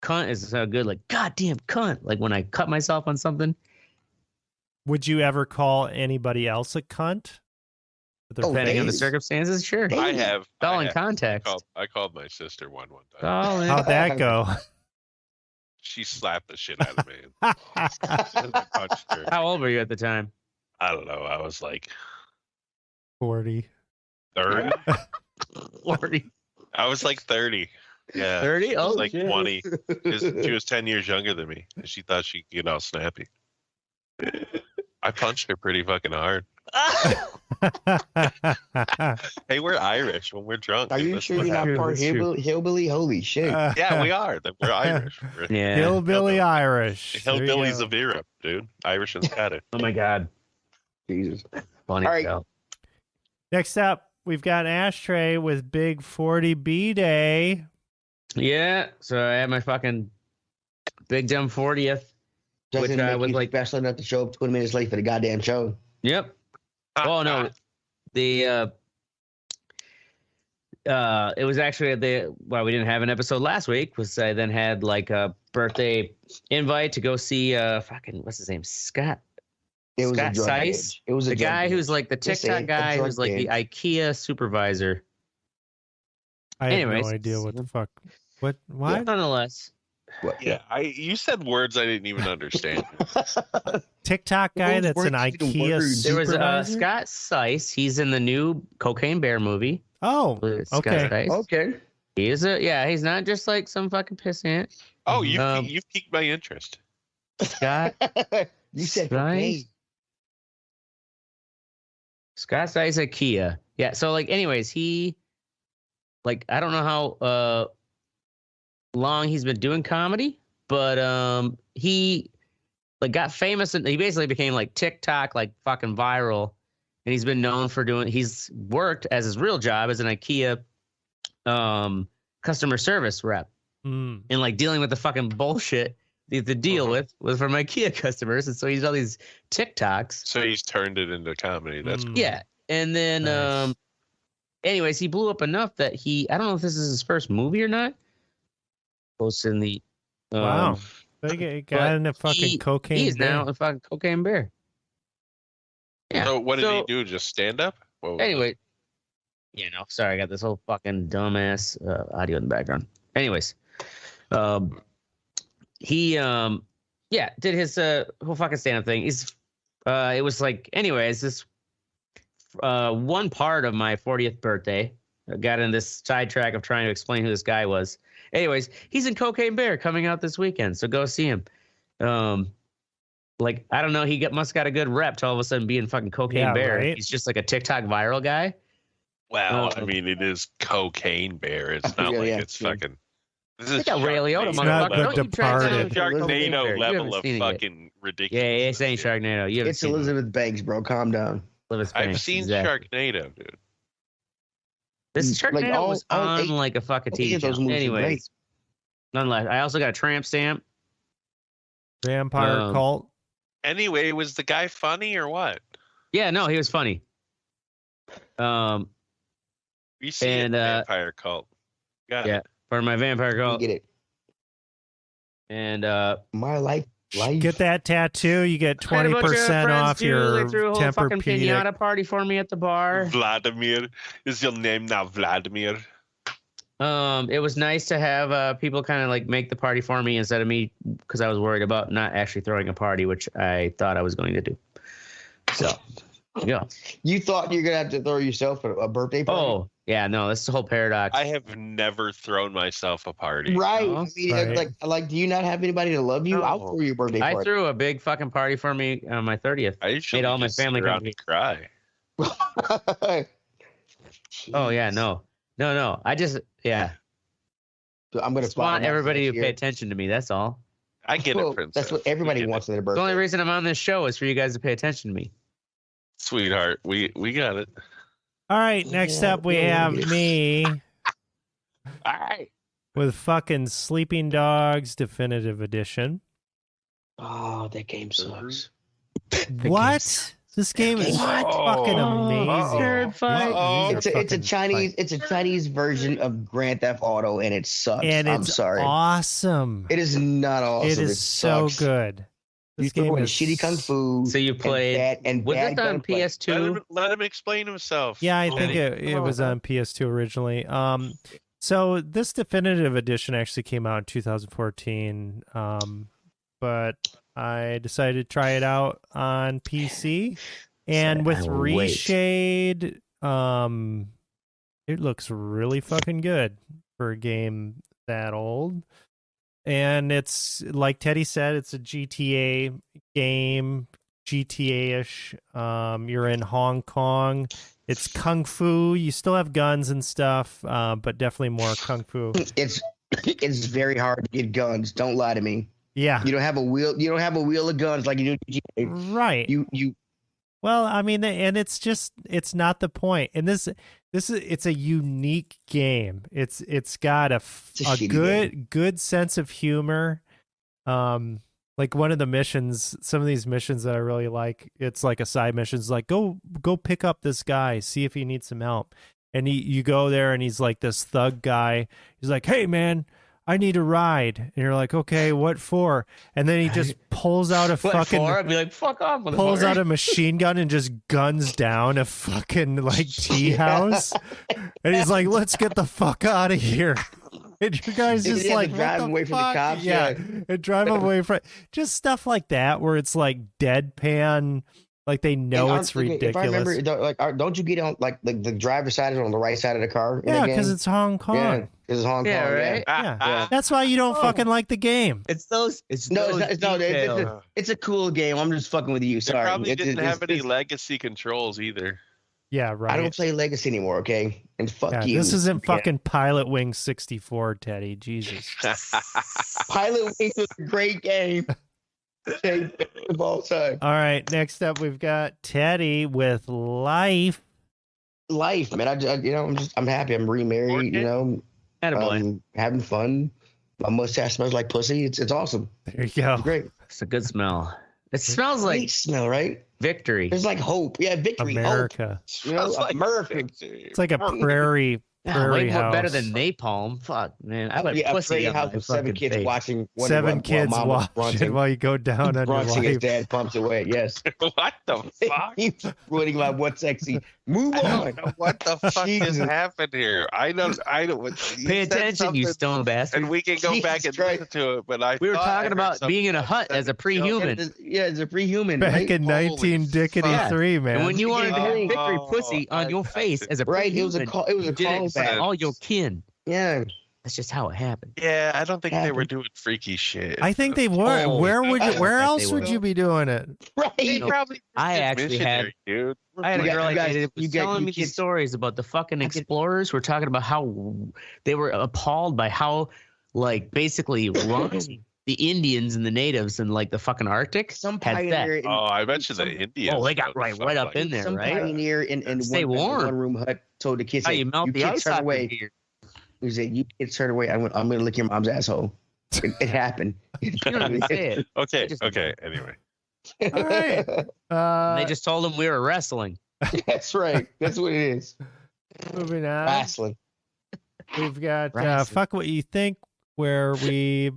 cunt is so good. Like goddamn cunt. Like when I cut myself on something. Would you ever call anybody else a cunt? Depending on the days. circumstances, sure. Days. I have. It's all I in have. context. I called my sister one time. All in- How'd that go? She slapped the shit out of me. And I punched her. How old were you at the time? I don't know. I was like 40. 30. 40. I was like 30. Yeah. 30? I was Oh, like shit. 20. She was 10 years younger than me. And she thought she could get all snappy. I punched her pretty fucking hard. Hey, we're Irish when we're drunk. Are and you that's sure what you're not True, part that's true. hillbilly? Holy shit. Yeah, we are. We're Irish. We're Yeah. Hillbilly The Irish. There you hillbillies go. of Europe, dude. Irish and Scottish. Oh my God. Jesus. Funny All right. show. Next up, we've got Ashtray with Big 40B Day. Yeah. So I had my fucking big dumb 40th. Doesn't Which, make was you like- special enough to show up 20 minutes late for the goddamn show. Yep. Oh no. The it was actually we didn't have an episode last week. Was I then had like a birthday invite to go see fucking what's his name? Scott. It was Scott a drug Seiss? edge. It was a The drug guy edge. who's like the Just TikTok saying, a guy drug who's like the edge. IKEA supervisor. I have Anyways. no idea what the fuck. What? What? Nonetheless. What? Yeah, you said words I didn't even understand. TikTok guy Those that's an words need IKEA words. There was supervisor? Scott Seiss. He's in the new Cocaine Bear movie. Oh, Scott okay. Seiss. Okay. He is he's not just like some fucking pissant. Oh, Um, you've piqued my interest. Scott You said Nice. Scott Seiss IKEA. Yeah. So like, anyways, he like I don't know how long he's been doing comedy, but he like got famous and he basically became like TikTok like fucking viral, and he's been known for he's worked as his real job as an IKEA customer service rep Mm. and like dealing with the fucking bullshit they have to deal with from IKEA customers, and so he's all these TikToks. So he's turned it into comedy. That's Mm. Yeah. And then Nice. anyways, he blew up enough that I don't know if this is his first movie or not. Posted in the Wow. They got in a fucking cocaine. He's bear. now a fucking cocaine bear. Yeah. So what did he do? Just stand up? Anyway, sorry, I got this whole fucking dumbass audio in the background. Anyways, he did his whole fucking stand-up thing. It was like, anyways, this one part of my 40th birthday, I got in this sidetrack of trying to explain who this guy was. Anyways, he's in Cocaine Bear coming out this weekend, so go see him. Like, I don't know, he must got a good rep to all of a sudden being fucking Cocaine Bear. Right? He's just like a TikTok viral guy. Well, I mean, it is Cocaine Bear. It's not it's fucking. This is got Ray Liotta, not motherfucker. The Departed. Sharknado level of fucking ridiculous. Yeah, it's ain't Sharknado. It's Elizabeth Banks, bro. Calm down. I've seen Sharknado, dude. This Sharknado was on like a fucking TV show. Anyways, nonetheless, I also got a tramp stamp. Vampire Cult. Anyway, was the guy funny or what? Yeah, no, he was funny. We see it, Vampire Cult. Got it. For my Vampire Cult. You get it. And my life. Get that tattoo. You get 20% off your They threw a whole fucking pinata party for me at the bar. Vladimir. Is your name now Vladimir? It was nice to have people kind of like make the party for me instead of me, because I was worried about not actually throwing a party, which I thought I was going to do. So, yeah. You thought you're gonna have to throw yourself a birthday party? Oh, yeah, no, that's the whole paradox. I have never thrown myself a party. Right. No? I mean, like, do you not have anybody to love you? No. I'll throw you a birthday party. I threw a big fucking party for me on my 30th. I usually made all my just family sit around come. and cry. Oh yeah, no. I just I'm gonna want everybody to pay attention to me. That's all. I get it, Princess. That's what everybody wants on their birthday. The only reason I'm on this show is for you guys to pay attention to me. Sweetheart, we got it. All right, next up we have me All right. with fucking Sleeping Dogs Definitive Edition. Oh, that game sucks. What? This game is fucking amazing. It's a Chinese version of Grand Theft Auto, and it sucks. And it's I'm sorry. awesome. It is not awesome. It is so sucks. good. This You game throw in is shitty kung fu. So you played was bad this on gunplay. PS2? Let him explain himself. Yeah, I think it was on PS2 originally. So this definitive edition actually came out in 2014, but I decided to try it out on PC, and with Reshade, it looks really fucking good for a game that old. And it's like Teddy said, it's a GTA game, GTA-ish. You're in Hong Kong. It's kung fu. You still have guns and stuff, but definitely more kung fu. It's very hard to get guns. Don't lie to me. Yeah, you don't have a wheel. You don't have a wheel of guns like you do in GTA. Right. You. Well, I mean, and it's not the point. And it's a unique game. It's got a good sense of humor. Like one of the missions, some of these missions that I really like, it's like a side mission. It's like go pick up this guy, see if he needs some help. And you go there, and he's like this thug guy. He's like, "Hey man, I need a ride." And you're like, "Okay, what for?" And then he just pulls out a fucking. I'd be like, "Fuck off!" Pulls out a machine gun and just guns down a fucking like tea house. And he's like, "Let's get the fuck out of here." And you guys just like drive away from the cops. Yeah, and drive away from just stuff like that where it's like deadpan. Like they know it's ridiculous. If I remember, don't you get on like the driver's side is on the right side of the car? Yeah, because it's Hong Kong. Yeah, because it's Hong Kong. Right? Yeah. That's why you don't fucking like the game. It's those. It's a cool game. I'm just fucking with you. Sorry. They probably didn't have any legacy controls either. Yeah, right. I don't play Legacy anymore. Okay, and fuck you. This isn't fucking Pilot Wing 64, Teddy. Jesus. Pilot Wing was a great game. Of all time. All right, next up we've got Teddy with Life. Life, man. I'm happy. I'm remarried. You know, having fun. My mustache smells like pussy. It's awesome. There you go. It's great. It's a good smell. It smells like great smell, right? Victory. There's like hope. Yeah, victory. America. Hope. You know, Sounds like America. victory. It's like a prairie Yeah, way more house. better than napalm. Fuck, man. I like Yeah, a pussy prairie on house my with 7 fucking kids face. watching. Seven kids mom was watching while you go down on your brunching. His life. dad pumps away. Yes. What the fuck? He's ruining my what's sexy. Move I on. don't know what the fuck Jesus. just happened here. I don't. Pay attention, you stone bastard. And we can go back and Jesus Christ. listen to it. But I We were thought I talking heard about being in a something hut that as a said- pre-human. Yeah, it's a pre-human. Back right? in Holy 1953, man. And when you wanted to have Oh, victory pussy on your face as a Right, it was pre-human, a call. It was a you did it in front of callback. all your kin. Yeah. That's just how it happened. Yeah, I don't think they were Happened. doing freaky shit. I think they were. Oh, where would you? I Where bet else they would would. you be doing it? Right. They No, probably I did actually had- missionary, dude. I had a You girl guys- like that you was guys- telling you me these kids- stories about the fucking I could- explorers. We're talking about how they were appalled by how, like, basically raunchy the Indians and the natives in like the fucking Arctic Some had sex. pioneer. Oh, I bet you the Indians. Oh, they got know right the fuck up like- in there, Some right? pioneer in Stay one warm. room hut told the kids, How hey, you melt the kids ice turn off away. your He said, you kids turn away. I'm going to lick your mom's asshole. It happened. You don't even say it. Okay, Just- okay. Anyway, All right. They just told them we were wrestling. That's right. That's what it is. Moving on. Wrestling. We've got Wrestling. fuck what you think, where we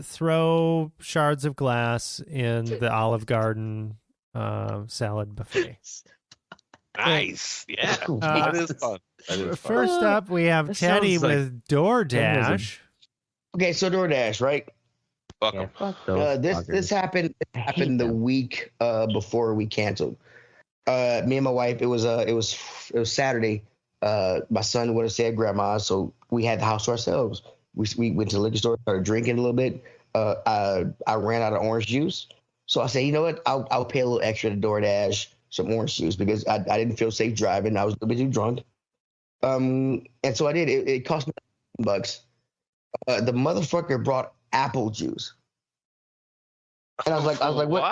throw shards of glass in the Olive Garden salad buffet. nice. Yeah, Uh, that is fun. That is fun. First up, we have That Teddy sounds like with DoorDash. Okay, so DoorDash, right? Fuck Yeah, 'em. fuck those This fuckers. happened I hate the them. week before we canceled. Me and my wife. It was Saturday. My son would have stayed at grandma's, so we had the house to ourselves. We went to the liquor store, started drinking a little bit. I ran out of orange juice, so I said, you know what? I'll pay a little extra to DoorDash some orange juice because I didn't feel safe driving. I was a little bit too drunk. And so I did. It cost me $10. The motherfucker brought apple juice. And I was like, what?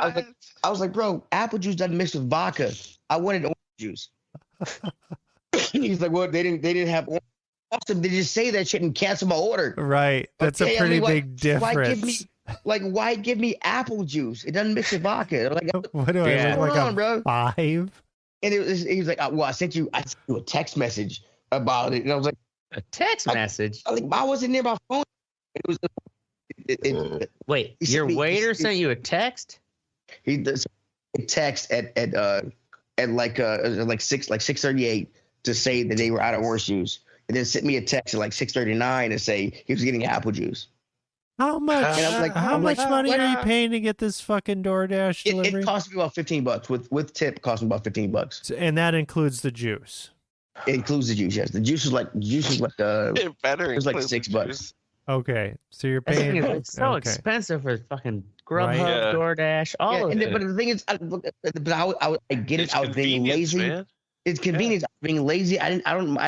I was like, bro, apple juice doesn't mix with vodka. I wanted orange juice. He's like, well, they didn't have orange. Awesome. They just say that shit and cancel my order. Right. That's Okay, a I pretty mean, big Why give me difference. why give me apple juice? It doesn't mix with vodka. Like, What do Yeah. I look Hold on, like bro. a 5? and he was like, well, I sent you a text message about it, and I was like, A text message. I wasn't near my phone. It was. Wait, He sent your me- waiter he- sent you a text? He does a text at like 6:38 to say that they were out of orange juice, and then sent me a text at like 6:39 to say he was getting apple juice. How much? And I'm like, how I'm much like, money what? are you paying to get this fucking DoorDash delivery? It cost me about $15 with tip. Cost me about $15. And that includes the juice. It includes the juice. Yes, the juice is like It better. It was like include $6. juice. Okay, so you're That thing paying. is like so okay. expensive for fucking Grubhub, Right. Yeah. DoorDash, all yeah, of and it. but the thing is, I get it. It's I was being convenience, lazy. man. It's convenience. I was being lazy. I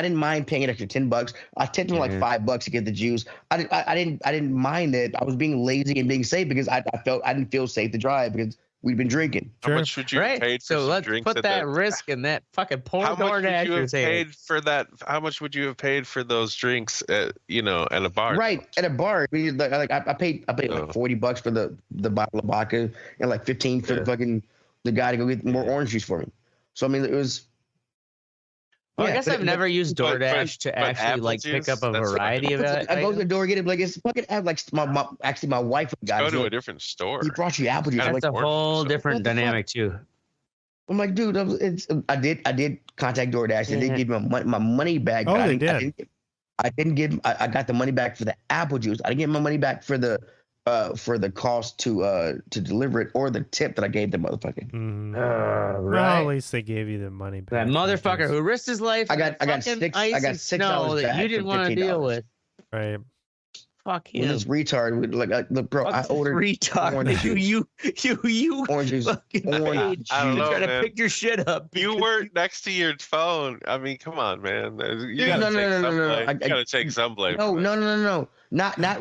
didn't mind paying an extra $10. I tipped him like Mhm. $5 to get the juice. I didn't mind it. I was being lazy and being safe because I didn't feel safe to drive because we'd been drinking. How Sure. much would you have Right. paid for So some let's drinks put at that risk in that fucking poor How much would you have DoorDasher's hand. paid for that? How much would you have paid for those drinks at at a bar? Right at a bar. I mean, like I paid Oh. like $40 for the bottle of vodka and like 15 for the guy to go get more orange juice for me. So I mean, it was. Well, I yeah, guess but- I've never used but- DoorDash to but actually apple like juice, pick up a that's what variety of it. I go to the door, get it. Like it's fucking like my wife got Go it. to a different store. He brought you apple juice. I'm That's like, That's a orange whole juice. different What the fuck? dynamic too. I'm like, dude, I did contact DoorDash. They Yeah. did give me my money back. Oh, but they did. I didn't get. I got the money back for the apple juice. I didn't get my money back for the cost to deliver it or the tip that I gave the motherfucker. Mhm. Well, right. at least they gave you the money back. That motherfucker who risked his life. I in got- the I got fucking six- I ice got and $6 snow that back you for didn't want to $15. deal with. Right. Fuck And him. this retard would look, bro. I Fuck this ordered retard. orange You orange juice. fucking Orange paid. I don't You know, try to man. pick your shit up. You because weren't next to your phone. I mean, come on, man. You Dude, gotta no, take no, some no, no, no. blame. You gotta take some blame. No, for no, it. no, no, no. Not Yeah,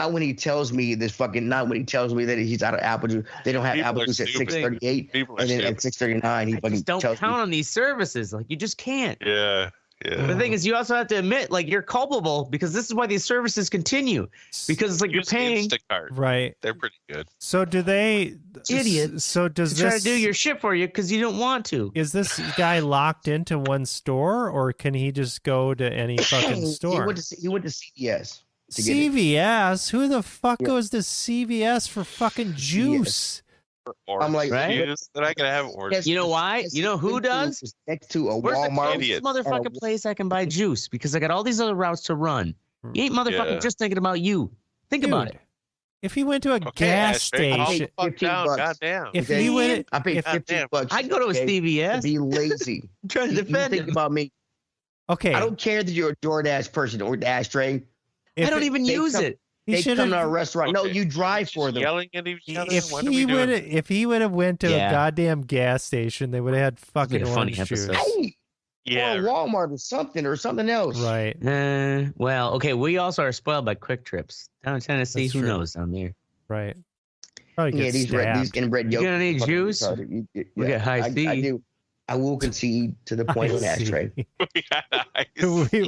when he tells me this fucking. Not when he tells me that he's out of apple juice. They don't have People apple are juice at stupid. 6:38, People are and then stupid. at 6:39 he I fucking just don't tells count me. on these services. Like you just can't. Yeah. Yeah. The thing is, you also have to admit, like, you're culpable because this is why these services continue. Because it's like you're Use paying. Instacart. Right. They're pretty good. So do they? Idiots. So does to try this to do your shit for you because you don't want to. Is this guy locked into one store, or can he just go to any fucking store? He went to CVS. to get it. CVS? Who the fuck Yeah. goes to CVS for fucking juice? Or I'm like, Right? juice that I can have orange. Yes, You know why? yes, You know who does? it's next to a Where's the Walmart. closest Idiot. motherfucking place I can buy juice? Because I got all these other routes to run. You ain't motherfucking Yeah. just thinking about you. Think about Dude, it. if he went to a Okay, gas Ashtray, calm station, the fuck 15 down. bucks. Goddamn. if Okay. he went, I paid if- 15 Goddamn. bucks. I'd go to a okay, to CVS. be lazy. I'm trying to You defend think it. about me. okay, I don't care that you're a DoorDash person or Ashtray. if I don't even they use come- it. he They should come to our have. restaurant. No, Okay. you drive Just for them. Yelling at each other. If What are he we would, doing? if he would have went to Yeah. a goddamn gas station, they would have had fucking a funny orange juice. episode. Hey, Yeah. or Walmart or something else. Right. Well, okay. We also are spoiled by Quick Trips down in Tennessee. That's Who true. knows down there? Right. Probably Yeah, get these stabbed. inbred You yolks. gonna need are fucking juice? retarded. We got high I C. do. I will concede to the point of an Ashtray.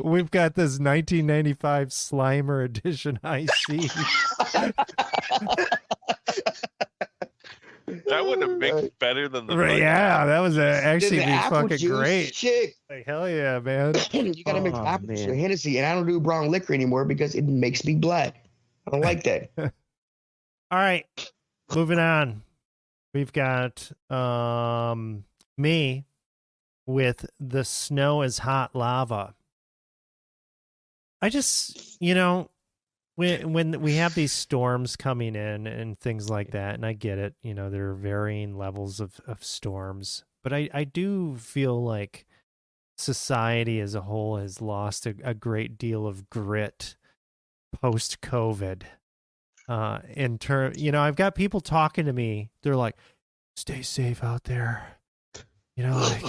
We've got this 1995 Slimer edition IC. That would have mixed better than the. Right, yeah, that was actually The be apple fucking juice great. shit. Like, hell yeah, man. You gotta mix Oh, apple juice man. with Hennessy, and I don't do brown liquor anymore because it makes me black. I don't like that. All right, moving on. We've got me with the snow is hot lava. I just, when we have these storms coming in and things like that, and I get it, there are varying levels of storms, but I do feel like society as a whole has lost a great deal of grit post COVID. I've got people talking to me. They're like, "Stay safe out there." Like,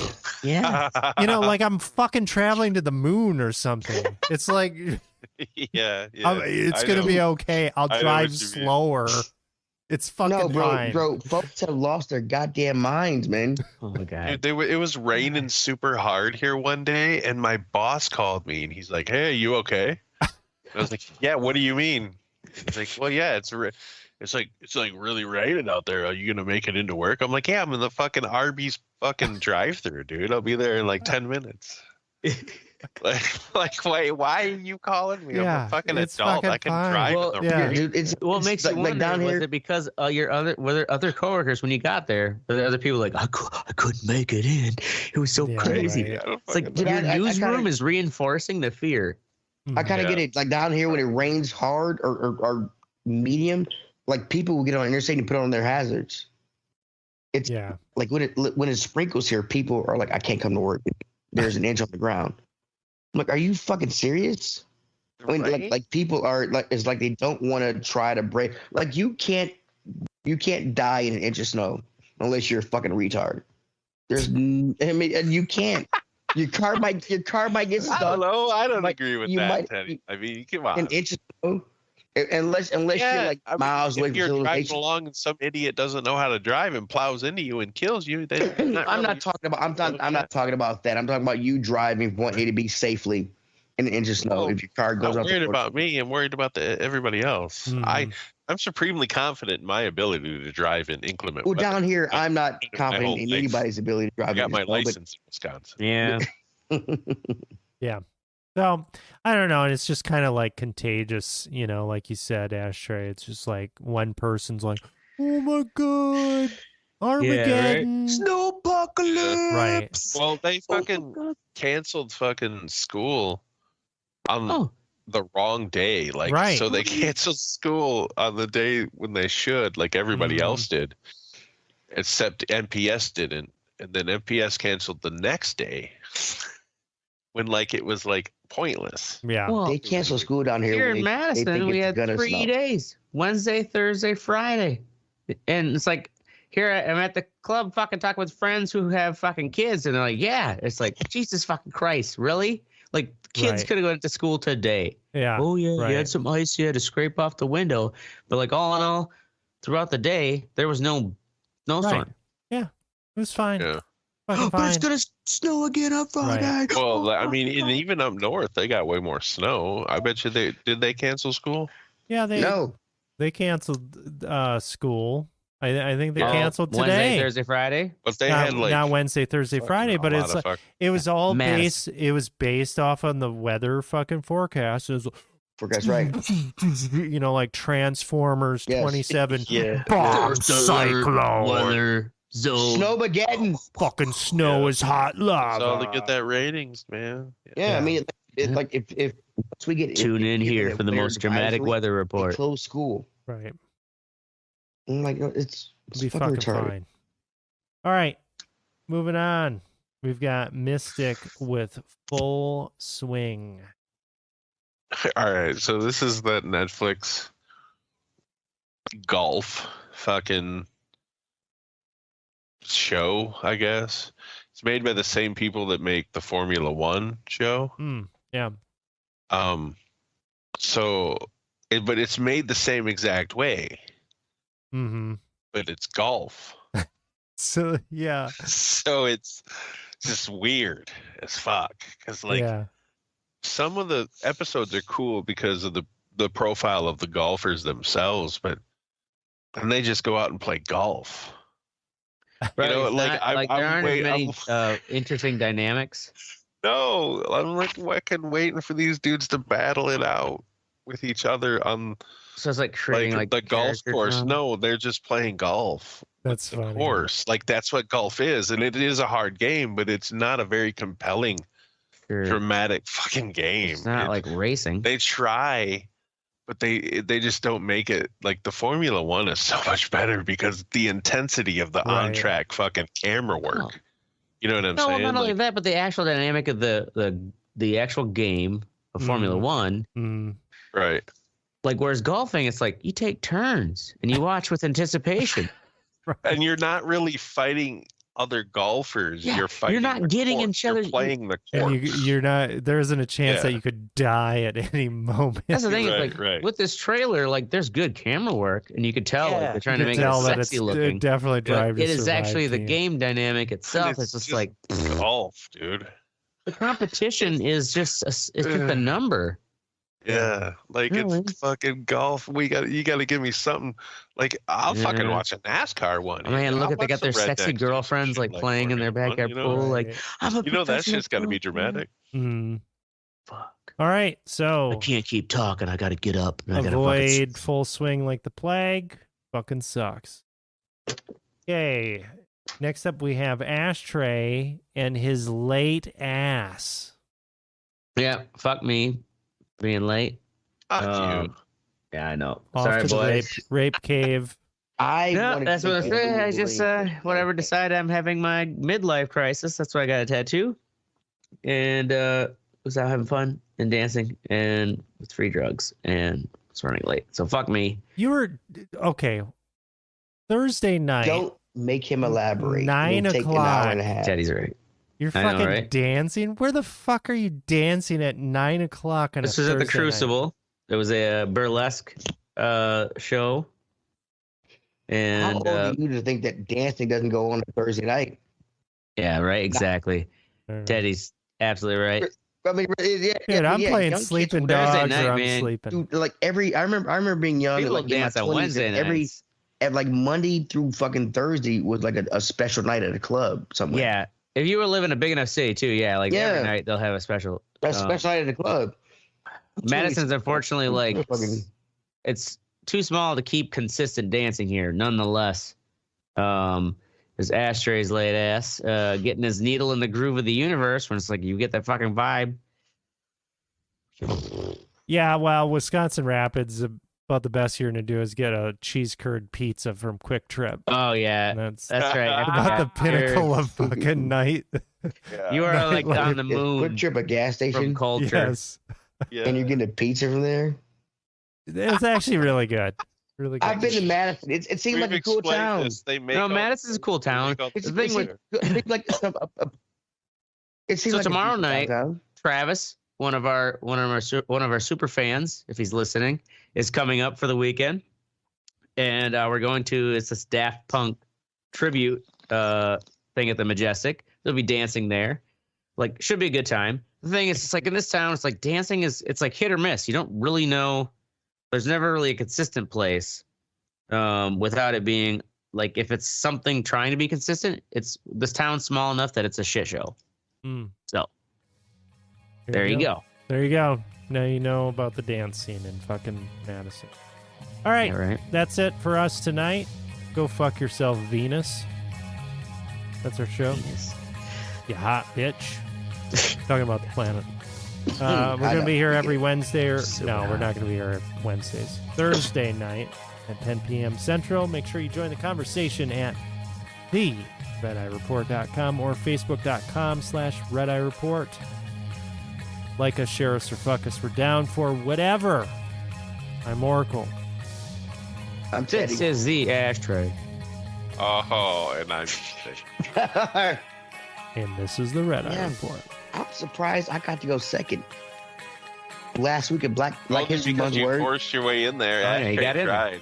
Yeah. like I'm fucking traveling to the moon or something. It's like, yeah. it's I gonna know. be okay. I'll I know drive what you mean. slower. It's fucking No, fine. bro, folks have lost their goddamn minds, man. Oh my god. Dude, it was raining super hard here one day, and my boss called me, and he's like, "Hey, are you okay?" I was like, "Yeah, what do you mean?" He's like, "Well, yeah, it's like really raining out there. Are you gonna make it into work?" I'm like, "Yeah, I'm in the fucking Arby's fucking drive-through, dude. I'll be there in like 10 minutes." wait, why are you calling me? I'm Yeah, a fucking it's adult. fucking I can fine. drive. Well, in the yeah. rain. Dude, it's What it's makes you like wonder down was here. it because were there other coworkers when you got there? Were there other people like I couldn't make it in? It was so Yeah, crazy. right. I don't It's like fucking Dude, your I newsroom kinda- is reinforcing the fear. I kind of Yeah. get it. Like down here when it rains hard or medium, like people will get on the interstate and put on their hazards. It's Yeah. like when it sprinkles here, people are like, I can't come to work. There's an inch on the ground. I'm like, are you fucking serious? I mean, Right? like people are like, it's like they don't want to try to break. Like you can't die in an inch of snow unless you're a fucking retard. You can't. Your car might get I don't stuck know. I don't Like, agree with you that, might- Teddy. I mean, come on. an inch of snow. Unless you're like I mean, miles away if from you're driving civilization. along and some idiot doesn't know how to drive and plows into you and kills you, then I'm not talking about. I'm not talking about that. I'm talking about you driving from point A to B safely in an inch of snow. Oh, If your car I'm goes not off, worried about me. I'm worried about everybody else. Mhm. I'm supremely confident in my ability to drive in inclement Well, weather. down here, I'm not my confident whole in life. anybody's ability to drive. I got in my snow, but- license in Wisconsin. Yeah. So I don't know. And it's just kind of like contagious, like you said, Ashtray. It's just like one person's like, "Oh my god, Armageddon!" Snowpocalypse. Right. Well, they Oh, fucking canceled fucking school on Oh, the wrong day. Like, Right. so they canceled school on the day when they should, like everybody Mhm. else did, except NPS didn't. And then NPS canceled the next day when like it was like pointless. Yeah. well, They cancel school down here. here when in they Madison, think we it's had gonna 3 snow. days: Wednesday, Thursday, Friday, and it's like here I'm at the club, fucking talking with friends who have fucking kids, and they're like, "Yeah," it's like Jesus fucking Christ, really? Like kids Right. could have gone to school today. Yeah. Oh yeah, you right. had some ice you had to scrape off the window, but like all in all, throughout the day there was no snowstorm. It was fine. Yeah. Fucking But it's fine. gonna snow again on Friday. Well, I mean, and even up north, they got way more snow. I bet you they cancel school? Yeah, No, they canceled school. I think they Oh, canceled Wednesday, today. Thursday, Friday. But they not, had like not Wednesday, Thursday, Friday, but it's like, it was all Madness. based. It was based off on the weather fucking forecast. It was, that's right. you know, like Transformers Yes. 27. Yeah. Bomb cyclone. Weather zone. Snowmageddon. Fucking snow Yeah. is hot lava. That's all to get that ratings, man. Yeah, I mean, it's like if once we get Tune in if here the for the weather most dramatic advisory, weather they report. close school. Right. I'm like, it's Be fucking fucking retarded. fine. All right. Moving on. We've got Mystic with Full Swing. All right, so this is that Netflix golf fucking show, I guess. It's made by the same people that make the Formula One show. Yeah. So, but it's made the same exact way, Mm-hmm. but it's golf. So, yeah. So it's just weird as fuck. Because like yeah. some of the episodes are cool because of the profile of the golfers themselves, but and they just go out and play golf. Right, know, it's like, not- I'm there aren't as wait- many interesting dynamics. No, I'm like fucking waiting for these dudes to battle it out with each other on So it's like creating like the golf character course. drama. No, they're just playing golf. That's The funny. course, like that's what golf is, and it is a hard game, but it's not a very compelling, Sure. dramatic fucking game. It's not like racing. They try, but they just don't make it. Like the Formula One is so much better because the intensity of the Right. on track fucking camera work. Oh. You know what I'm No, saying? not only Like, that, but the actual dynamic of the actual game of Formula Mhm. One. Mm. right. Like whereas golfing, it's like you take turns and you watch with anticipation. And you're not really fighting other golfers. Yeah, You're fighting. you're not the getting course. each You're other- playing the course. And you're not, there isn't a chance that Yeah. you could die at any moment. That's the thing. Right, It's like right. with this trailer, like there's good camera work, and you could tell like, Yeah. they're trying You to can make tell it that sexy it's looking. definitely But Drive to it is Survive actually the team. game dynamic itself. It's just like golf, dude. the competition is just it's just a number. Yeah, like Really? it's fucking golf. You got to give me something. Like I'll fucking Yeah. watch a NASCAR one. Oh, man, look I'll at they watch got their some sexy rednecks do some girlfriends shit like playing in their Formula One, backyard you know? pool. Like Right. I'm a You know that professional shit's got to be golfer. dramatic. Mm. Fuck. All right. So I can't keep talking. I got to get up. And I gotta avoid full swing like the plague. Fucking sucks. Okay. Next up, we have Ashtray and his late ass. Yeah, fuck me, being late. Fuck Um, you. Yeah, I know. Off Sorry, to the boys. rape cave. I No, wanted that's to what I make say. I a just movie. whatever decided I'm having my midlife crisis. That's why I got a tattoo, and was out having fun and dancing and with free drugs and was running late. So fuck me. You were okay. Thursday night. Don't make him elaborate. 9 It'll take an o'clock. hour and a half. Teddy's right. You're I know, fucking right? dancing. Where the fuck are you dancing at 9 o'clock on This a was at the Thursday night? Crucible. It was a burlesque show, How and old are you to think that dancing doesn't go on a Thursday night? yeah, right, exactly. Mm. Teddy's absolutely right. I mean, yeah, Dude, I'm playing young kids sleeping will Thursday dogs night, or I'm man. sleeping. do, like I remember being young. People and, like, in my dance on 20s, Wednesday and nights. at like Monday through fucking Thursday was like a special night at a club somewhere. Yeah, if you were living in a big enough city too, yeah, like every Yeah. night they'll have a special. That's a special night at a club. Madison's unfortunately like Fucking- it's too small to keep consistent dancing here. Nonetheless, his Ashtray's late ass getting his needle in the groove of the universe when it's like you get that fucking vibe. Yeah, well, Wisconsin Rapids, about the best you're going to do is get a cheese curd pizza from Quick Trip. Oh yeah, And that's that's right. I about the forgot. pinnacle of fucking night. You are like Like, on the Quick moon Trip, a gas from station, culture. Yes. Yeah. and you're getting a pizza from there. It's actually really good. Really good. I've been to Madison. It seems We've like a cool explained town. this. They make No, all- Madison's a cool they town. make all It's, The thing it with- seems like it seems So like a tomorrow decent night- downtown. Travis, one of our super fans, if he's listening, is coming up for the weekend, and we're going to it's this Daft Punk tribute thing at the Majestic. There'll be dancing there. Like, should be a good time. The thing is, it's like in this town, it's like dancing it's like hit or miss. You don't really know. There's never really a consistent place without it being like, if it's something trying to be consistent, this town's small enough that it's a shit show. So there you go. There you go. Now you know about the dance scene in fucking Madison. All right. Yeah, right. That's it for us tonight. Go fuck yourself, Venus. That's our show. Venus. You hot bitch. Talking about the planet. We're going to be here every Wednesday. No, we're not going to be here Wednesdays. Thursday night at 10 p.m. Central. Make sure you join the conversation at theredeyereport.com or facebook.com/redeyereport. Like us, share us, or fuck us. We're down for whatever. I'm Oracle. I'm Teddy. This is the ashtray. Oh, and I'm. And this is the Red Eye Yeah. Report. I'm surprised I got to go second last week at Black Well, History because Month you word. forced your way in there. Oh, yeah, you Ashtray got in there. tried.